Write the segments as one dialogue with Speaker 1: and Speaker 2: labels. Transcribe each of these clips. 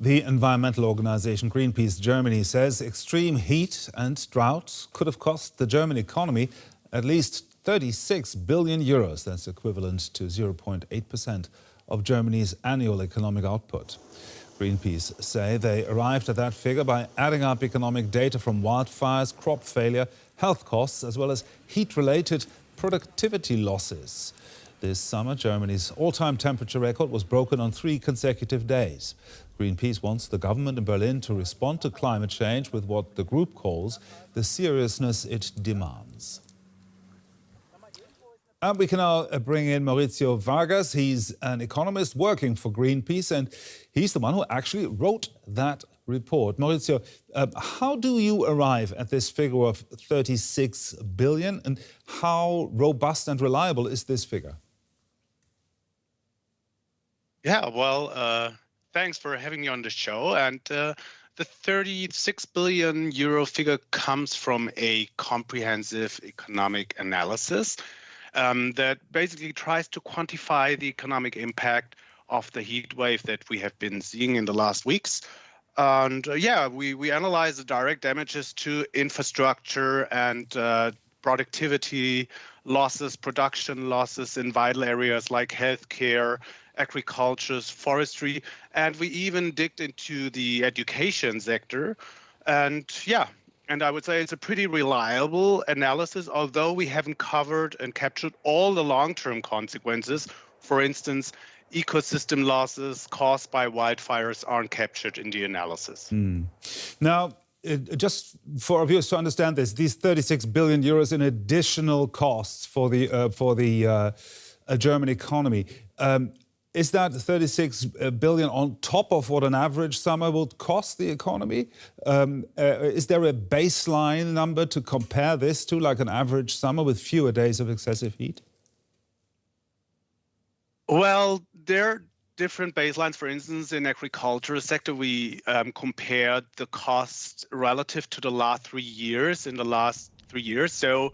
Speaker 1: The environmental organization Greenpeace Germany says extreme heat and drought could have cost the German economy at least 36 billion euros. That's equivalent to 0.8% of Germany's annual economic output. Greenpeace say they arrived at that figure by adding up economic data from wildfires, crop failure, health costs, as well as heat-related productivity losses. This summer, Germany's all-time temperature record was broken on 3 consecutive days. Greenpeace wants the government in Berlin to respond to climate change with what the group calls the seriousness it demands. And we can now bring in Mauricio Vargas. He's an economist working for Greenpeace, and he's the one who actually wrote that report. Mauricio, how do you arrive at this figure of 36 billion, and how robust and reliable is this figure?
Speaker 2: Yeah, well, thanks for having me on the show. And the 36 billion euro figure comes from a comprehensive economic analysis that basically tries to quantify the economic impact of the heat wave that we have been seeing in the last weeks. And we analyze the direct damages to infrastructure and productivity losses, production losses in vital areas like healthcare, agriculture, forestry, and we even digged into the education sector. And I would say it's a pretty reliable analysis, although we haven't covered and captured all the long-term consequences. For instance, ecosystem losses caused by wildfires aren't captured in the analysis.
Speaker 1: Now, just for our viewers to understand this, these 36 billion euros in additional costs for the German economy, is that 36 billion on top of what an average summer would cost the economy? Is there a baseline number to compare this to, like an average summer with fewer days of excessive heat?
Speaker 2: Well, there are different baselines. For instance, in agriculture sector, we compared the cost relative to the last 3 years. So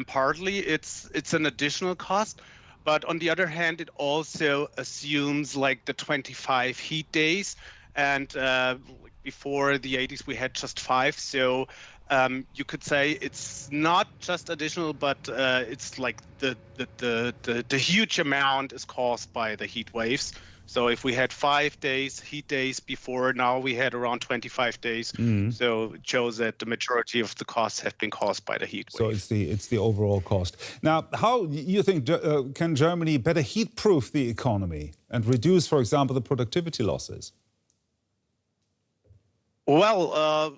Speaker 2: partly it's an additional cost. But on the other hand, it also assumes like the 25 heat days. And before the 80s, we had just 5. So you could say it's not just additional, but it's like the huge amount is caused by the heat waves. So if we had 5 days, heat days before, now we had around 25 days. So it shows that the majority of the costs have been caused by the heat wave.
Speaker 1: So it's the overall cost. Now, how you think can Germany better heat-proof the economy and reduce, for example, the productivity losses?
Speaker 2: Well,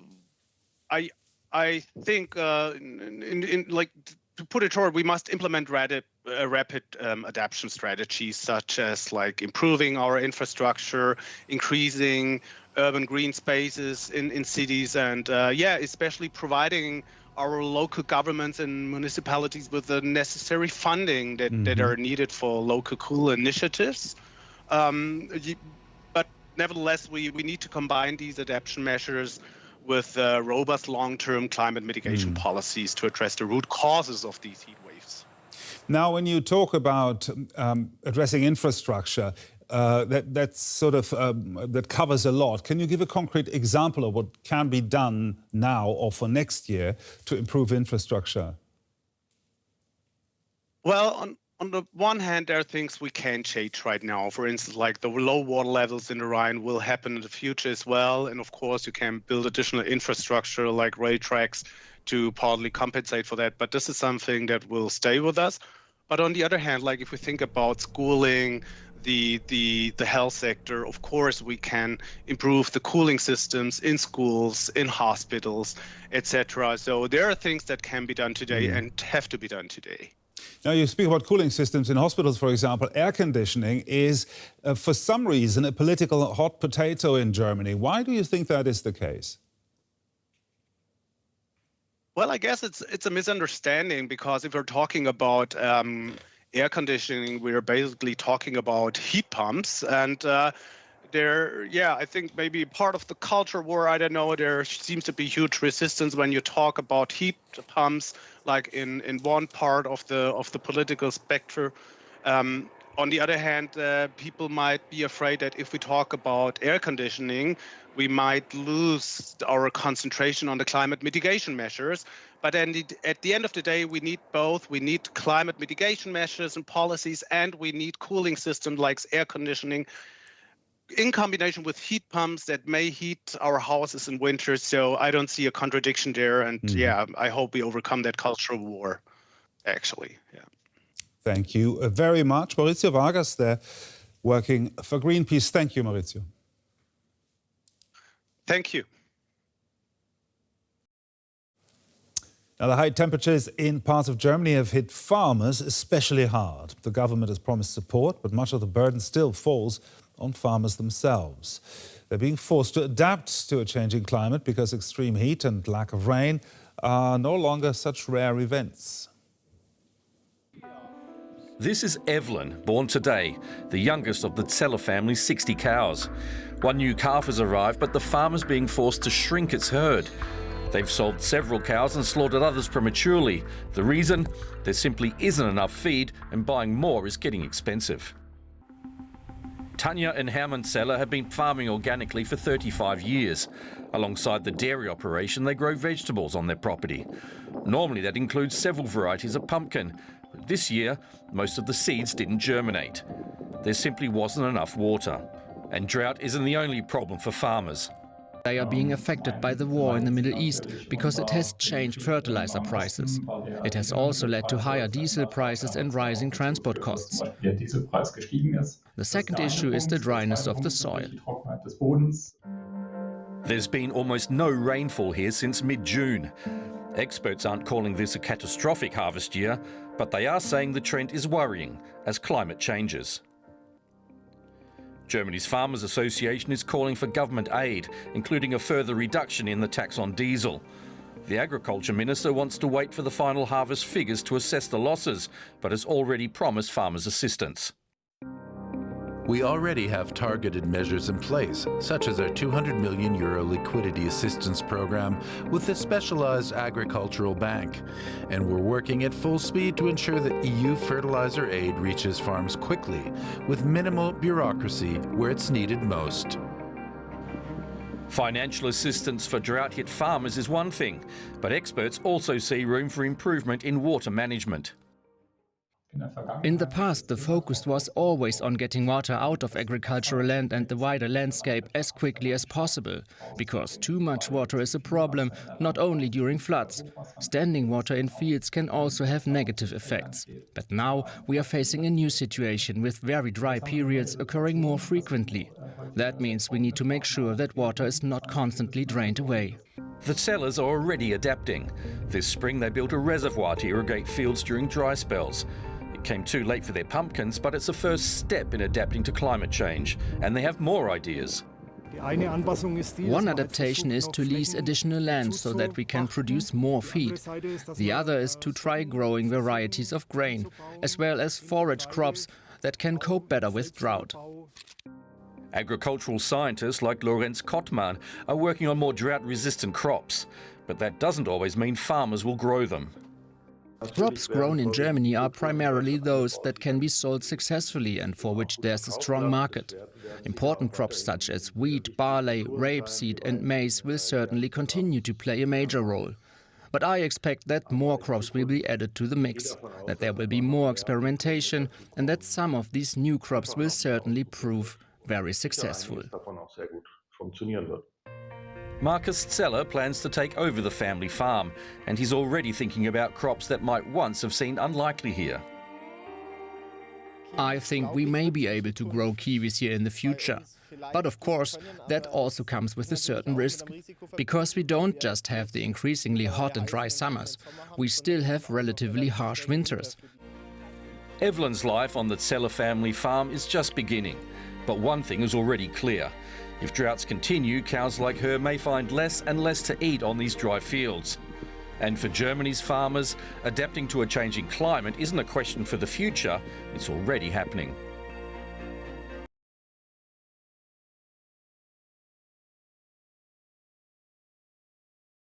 Speaker 2: I think to put it short, we must implement rapid adaptation strategies, such as like improving our infrastructure, increasing urban green spaces in cities, and especially providing our local governments and municipalities with the necessary funding that are needed for local cool initiatives. But nevertheless, we need to combine these adaptation measures with robust long-term climate mitigation policies to address the root causes of these heat waves.
Speaker 1: Now, when you talk about addressing infrastructure, that covers a lot. Can you give a concrete example of what can be done now or for next year to improve infrastructure?
Speaker 2: Well, on the one hand, there are things we can change right now. For instance, like the low water levels in the Rhine will happen in the future as well. And of course, you can build additional infrastructure like rail tracks to partly compensate for that. But this is something that will stay with us. But on the other hand, like if we think about schooling, the health sector, of course, we can improve the cooling systems in schools, in hospitals, etc. So there are things that can be done today and have to be done today.
Speaker 1: Now, you speak about cooling systems in hospitals, for example. Air conditioning is, for some reason, a political hot potato in Germany. Why do you think that is the case?
Speaker 2: Well, I guess it's a misunderstanding, because if we're talking about air conditioning, we're basically talking about heat pumps. And I think maybe part of the culture war, I don't know, there seems to be huge resistance when you talk about heat pumps, like in one part of the political spectrum. On the other hand, people might be afraid that if we talk about air conditioning, we might lose our concentration on the climate mitigation measures. But then at the end of the day, we need both. We need climate mitigation measures and policies, and we need cooling systems like air conditioning in combination with heat pumps that may heat our houses in winter. So I don't see a contradiction there. And yeah, I hope we overcome that cultural war, actually. Yeah.
Speaker 1: Thank you very much. Mauricio Vargas there, working for Greenpeace. Thank you, Mauricio.
Speaker 2: Thank you.
Speaker 1: Now, the high temperatures in parts of Germany have hit farmers especially hard. The government has promised support, but much of the burden still falls on farmers themselves. They're being forced to adapt to a changing climate because extreme heat and lack of rain are no longer such rare events.
Speaker 3: This is Evelyn, born today, the youngest of the Zeller family's 60 cows. One new calf has arrived, but the farmer's being forced to shrink its herd. They've sold several cows and slaughtered others prematurely. The reason? There simply isn't enough feed and buying more is getting expensive. Tanja and Hermann Zeller have been farming organically for 35 years. Alongside the dairy operation, they grow vegetables on their property. Normally that includes several varieties of pumpkin. But this year, most of the seeds didn't germinate. There simply wasn't enough water. And drought isn't the only problem for farmers.
Speaker 4: They are being affected by the war in the Middle East because it has changed fertilizer prices. It has also led to higher diesel prices and rising transport costs. The second issue is the dryness of the soil.
Speaker 3: There's been almost no rainfall here since mid-June. Experts aren't calling this a catastrophic harvest year, but they are saying the trend is worrying as climate changes. Germany's Farmers Association is calling for government aid, including a further reduction in the tax on diesel. The Agriculture Minister wants to wait for the final harvest figures to assess the losses, but has already promised farmers assistance.
Speaker 5: We already have targeted measures in place, such as our €200 million liquidity assistance program with the specialized agricultural bank. And we're working at full speed to ensure that EU fertilizer aid reaches farms quickly, with minimal bureaucracy where it's needed most.
Speaker 3: Financial assistance for drought-hit farmers is one thing, but experts also see room for improvement in water management.
Speaker 4: In the past, the focus was always on getting water out of agricultural land and the wider landscape as quickly as possible, because too much water is a problem, not only during floods. Standing water in fields can also have negative effects. But now we are facing a new situation with very dry periods occurring more frequently. That means we need to make sure that water is not constantly drained away.
Speaker 3: The Zellers are already adapting. This spring they built a reservoir to irrigate fields during dry spells. It came too late for their pumpkins, but it's a first step in adapting to climate change, and they have more ideas.
Speaker 4: One adaptation is to lease additional land so that we can produce more feed. The other is to try growing varieties of grain, as well as forage crops that can cope better with drought.
Speaker 3: Agricultural scientists like Lorenz Kottmann are working on more drought-resistant crops, but that doesn't always mean farmers will grow them.
Speaker 4: Crops grown in Germany are primarily those that can be sold successfully and for which there's a strong market. Important crops such as wheat, barley, rapeseed and maize will certainly continue to play a major role. But I expect that more crops will be added to the mix, that there will be more experimentation and that some of these new crops will certainly prove very successful.
Speaker 3: Markus Zeller plans to take over the family farm, and he's already thinking about crops that might once have seemed unlikely here.
Speaker 4: I think we may be able to grow kiwis here in the future. But of course, that also comes with a certain risk, because we don't just have the increasingly hot and dry summers, we still have relatively harsh winters.
Speaker 3: Evelyn's life on the Zeller family farm is just beginning, but one thing is already clear. If droughts continue, cows like her may find less and less to eat on these dry fields. And for Germany's farmers, adapting to a changing climate isn't a question for the future, it's already happening.